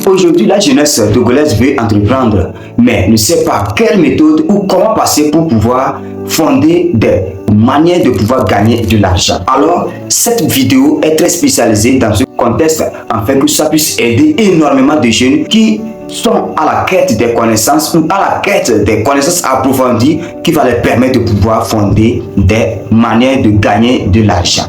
Aujourd'hui, la jeunesse togolaise veut entreprendre, mais ne sait pas quelle méthode ou comment passer pour pouvoir fonder des manières de pouvoir gagner de l'argent. Alors, cette vidéo est très spécialisée dans ce contexte afin que ça puisse aider énormément de jeunes qui sont à la quête des connaissances ou à la quête des connaissances approfondies qui va leur permettre de pouvoir fonder des manières de gagner de l'argent.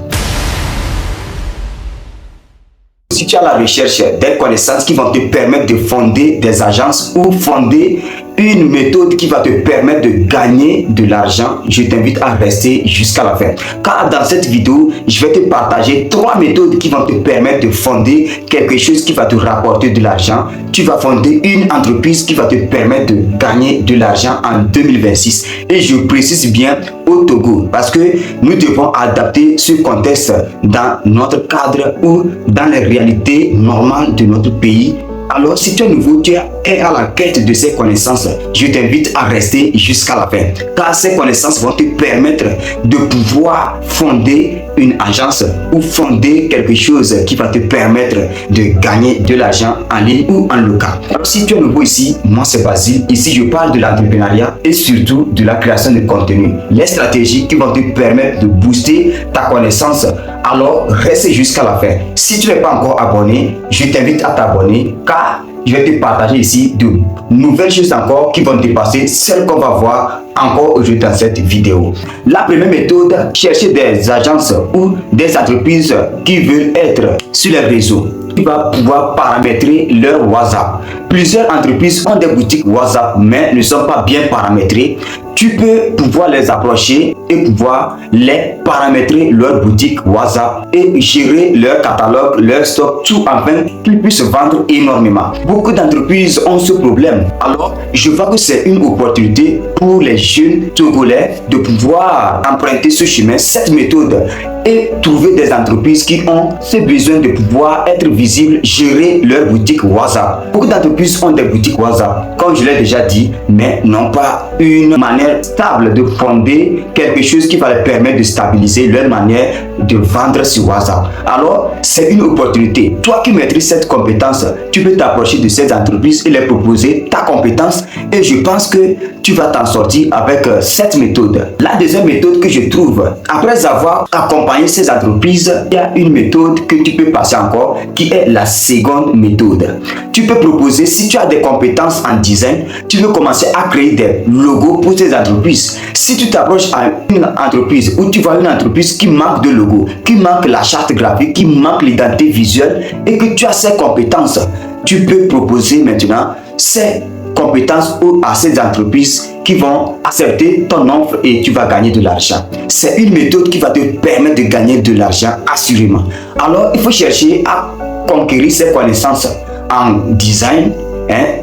Si tu as la recherche des connaissances qui vont te permettre de fonder des agences ou fonder une méthode qui va te permettre de gagner de l'argent, je t'invite à rester jusqu'à la fin. Car dans cette vidéo, je vais te partager 3 méthodes qui vont te permettre de fonder quelque chose qui va te rapporter de l'argent. Tu vas fonder une entreprise qui va te permettre de gagner de l'argent en 2026. Et je précise bien au Togo parce que nous devons adapter ce contexte dans notre cadre ou dans les réalités normales de notre pays. Alors, si tu es nouveau, tu es à la quête de ces connaissances, je t'invite à rester jusqu'à la fin. Car ces connaissances vont te permettre de pouvoir fonder une agence ou fonder quelque chose qui va te permettre de gagner de l'argent en ligne ou en local. Alors, si tu es nouveau ici, moi c'est Basile. Ici, je parle de l'entrepreneuriat et surtout de la création de contenu. Les stratégies qui vont te permettre de booster ta connaissance. Alors, reste jusqu'à la fin. Si tu n'es pas encore abonné, je t'invite à t'abonner car je vais te partager ici de nouvelles choses encore qui vont dépasser celles qu'on va voir encore aujourd'hui dans cette vidéo. La première méthode, chercher des agences ou des entreprises qui veulent être sur les réseaux. Tu vas pouvoir paramétrer leur WhatsApp. Plusieurs entreprises ont des boutiques WhatsApp mais ne sont pas bien paramétrées. Tu peux pouvoir les approcher et pouvoir les paramétrer leur boutique WhatsApp et gérer leur catalogue, leur stock, tout afin qu'ils puissent vendre énormément. Beaucoup d'entreprises ont ce problème. Alors, je vois que c'est une opportunité pour les jeunes Togolais de pouvoir emprunter ce chemin, cette méthode et trouver des entreprises qui ont ce besoin de pouvoir être visibles, gérer leur boutique WhatsApp. Beaucoup d'entreprises ont des boutiques WhatsApp, comme je l'ai déjà dit, mais n'ont pas une manière stable de fonder quelque chose qui va leur permettre de stabiliser leur manière de vendre sur WhatsApp. Alors, c'est une opportunité. Toi qui maîtrises cette compétence, tu peux t'approcher de ces entreprises et leur proposer ta compétence et je pense que tu vas t'en sortir avec cette méthode. La deuxième méthode que je trouve, après avoir accompagné ces entreprises, il y a une méthode que tu peux passer encore qui est la seconde méthode. Tu peux proposer, si tu as des compétences en design, tu peux commencer à créer des logos pour ces entreprises. Si tu t'approches à une entreprise ou tu vois une entreprise qui manque de logo, qui manque la charte graphique, qui manque l'identité visuelle et que tu as ces compétences, tu peux proposer maintenant ces compétences à ces entreprises qui vont accepter ton offre et tu vas gagner de l'argent. C'est une méthode qui va te permettre de gagner de l'argent assurément. Alors, il faut chercher à conquérir ces connaissances en design,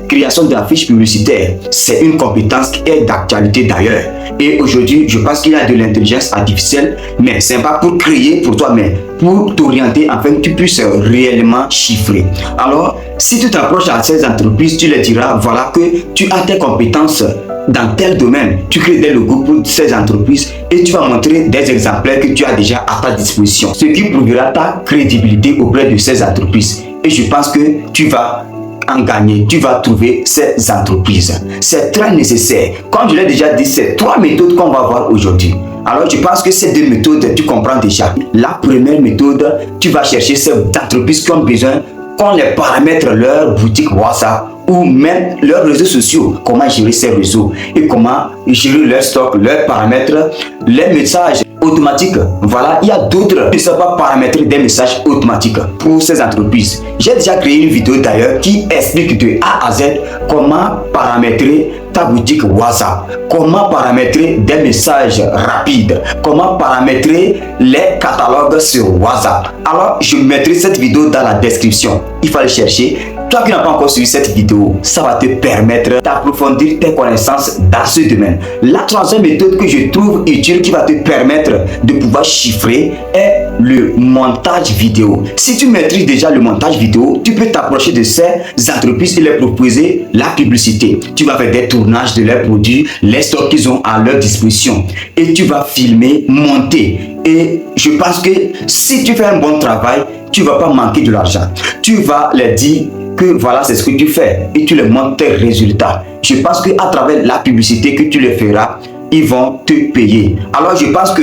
création d'affiches publicitaires. C'est une compétence qui est d'actualité d'ailleurs. Et aujourd'hui, je pense qu'il y a de l'intelligence artificielle, mais ce n'est pas pour créer pour toi, mais pour t'orienter afin que tu puisses réellement chiffrer. Alors, si tu t'approches à ces entreprises, tu leur diras, voilà que tu as tes compétences dans tel domaine. Tu crées des logos pour ces entreprises et tu vas montrer des exemplaires que tu as déjà à ta disposition. Ce qui prouvera ta crédibilité auprès de ces entreprises. Et je pense que tu vas en gagner, tu vas trouver ces entreprises. C'est très nécessaire. Comme je l'ai déjà dit, c'est 3 méthodes qu'on va voir aujourd'hui. Alors, je pense que ces 2 méthodes, tu comprends déjà. La première méthode, tu vas chercher ces entreprises qui ont besoin qu'on les paramètre leur boutique WhatsApp ou même leurs réseaux sociaux. Comment gérer ces réseaux et comment gérer leur stock, leurs paramètres, les messages automatiques. Voilà, il y a d'autres qui ne savent pas paramétrer des messages automatiques pour ces entreprises. J'ai déjà créé une vidéo d'ailleurs qui explique de A à Z comment paramétrer ta boutique WhatsApp, comment paramétrer des messages rapides, comment paramétrer les catalogues sur WhatsApp. Alors, je mettrai cette vidéo dans la description. Il faut aller chercher. Toi qui n'as pas encore suivi cette vidéo, ça va te permettre d'approfondir tes connaissances dans ce domaine. La troisième méthode que je trouve utile qui va te permettre de pouvoir chiffrer est le montage vidéo. Si tu maîtrises déjà le montage vidéo, tu peux t'approcher de ces entreprises et leur proposer la publicité. Tu vas faire des tournages de leurs produits, les stocks qu'ils ont à leur disposition et tu vas filmer, monter. Et je pense que si tu fais un bon travail, tu ne vas pas manquer de l'argent. Tu vas leur dire que voilà, c'est ce que tu fais et tu leur montres tes résultats. Je pense qu'à travers la publicité que tu le feras, ils vont te payer. Alors je pense que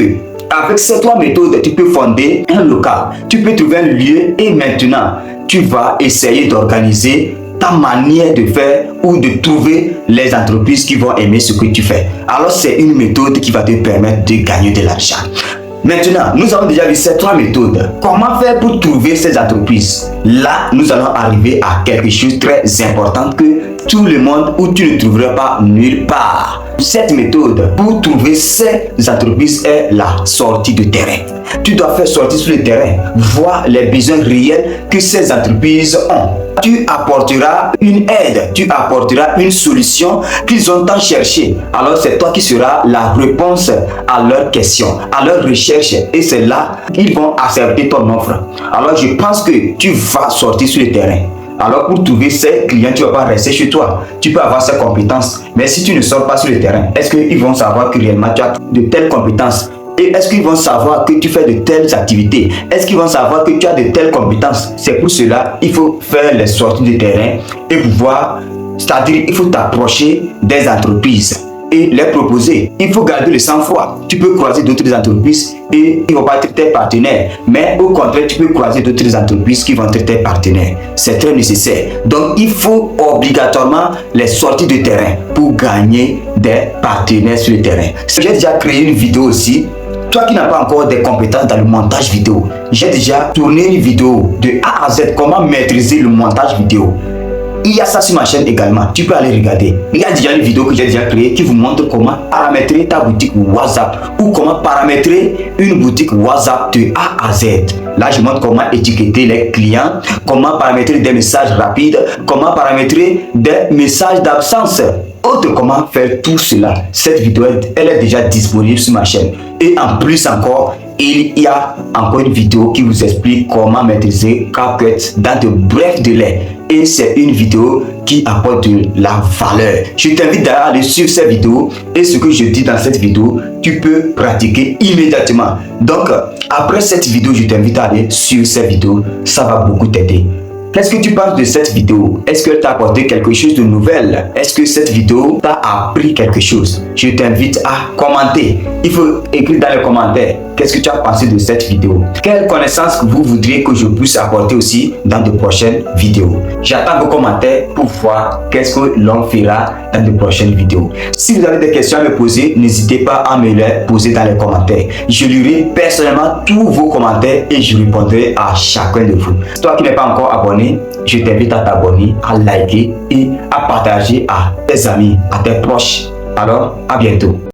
avec ces 3 méthodes, tu peux fonder un local, tu peux trouver un lieu et maintenant, tu vas essayer d'organiser ta manière de faire ou de trouver les entreprises qui vont aimer ce que tu fais. Alors c'est une méthode qui va te permettre de gagner de l'argent. Maintenant, nous avons déjà vu ces 3 méthodes. Comment faire pour trouver ces entreprises? Là, nous allons arriver à quelque chose de très important que tout le monde ou tu ne trouveras pas nulle part. Cette méthode pour trouver ces entreprises est la sortie de terrain. Tu dois faire sortir sur le terrain, voir les besoins réels que ces entreprises ont. Tu apporteras une aide, tu apporteras une solution qu'ils ont tant cherché. Alors c'est toi qui seras la réponse à leurs questions, à leurs recherches. Et c'est là qu'ils vont accepter ton offre. Alors je pense que tu vas sortir sur le terrain. Alors pour trouver ces clients, tu ne vas pas rester chez toi. Tu peux avoir ces compétences. Mais si tu ne sors pas sur le terrain, est-ce qu'ils vont savoir que réellement tu as de telles compétences? Et est-ce qu'ils vont savoir que tu fais de telles activités? Est-ce qu'ils vont savoir que tu as de telles compétences? C'est pour cela qu'il faut faire les sorties de terrain et pouvoir, c'est-à-dire il faut t'approcher des entreprises et les proposer. Il faut garder le sang-froid. Tu peux croiser d'autres entreprises et ils ne vont pas être tes partenaires. Mais au contraire, tu peux croiser d'autres entreprises qui vont être tes partenaires. C'est très nécessaire. Donc, il faut obligatoirement les sorties de terrain pour gagner des partenaires sur le terrain. J'ai déjà créé une vidéo aussi. Toi qui n'as pas encore des compétences dans le montage vidéo, j'ai déjà tourné une vidéo de A à Z, comment maîtriser le montage vidéo. Il y a ça sur ma chaîne également, tu peux aller regarder. Il y a déjà une vidéo que j'ai déjà créée qui vous montre comment paramétrer ta boutique WhatsApp ou comment paramétrer une boutique WhatsApp de A à Z. Là, je montre comment étiqueter les clients, comment paramétrer des messages rapides, comment paramétrer des messages d'absence. Autre comment faire tout cela. Cette vidéo, elle est déjà disponible sur ma chaîne. Et en plus encore, il y a encore une vidéo qui vous explique comment maîtriser CapCut dans de brefs délais. Et c'est une vidéo qui apporte de la valeur. Je t'invite d'ailleurs à aller suivre cette vidéo. Et ce que je dis dans cette vidéo, tu peux pratiquer immédiatement. Donc, après cette vidéo, je t'invite à aller suivre cette vidéo. Ça va beaucoup t'aider. Qu'est-ce que tu penses de cette vidéo? Est-ce qu'elle t'a apporté quelque chose de nouvel? Est-ce que cette vidéo t'a appris quelque chose? Je t'invite à commenter. Il faut écrire dans les commentaires qu'est-ce que tu as pensé de cette vidéo. Quelles connaissances vous voudriez que je puisse apporter aussi dans de prochaines vidéos. J'attends vos commentaires pour voir qu'est-ce que l'on fera dans de prochaines vidéos. Si vous avez des questions à me poser, n'hésitez pas à me les poser dans les commentaires. Je lirai personnellement tous vos commentaires et je répondrai à chacun de vous. Toi qui n'es pas encore abonné, je t'invite à t'abonner, à liker et à partager à tes amis, à tes proches. Alors, à bientôt.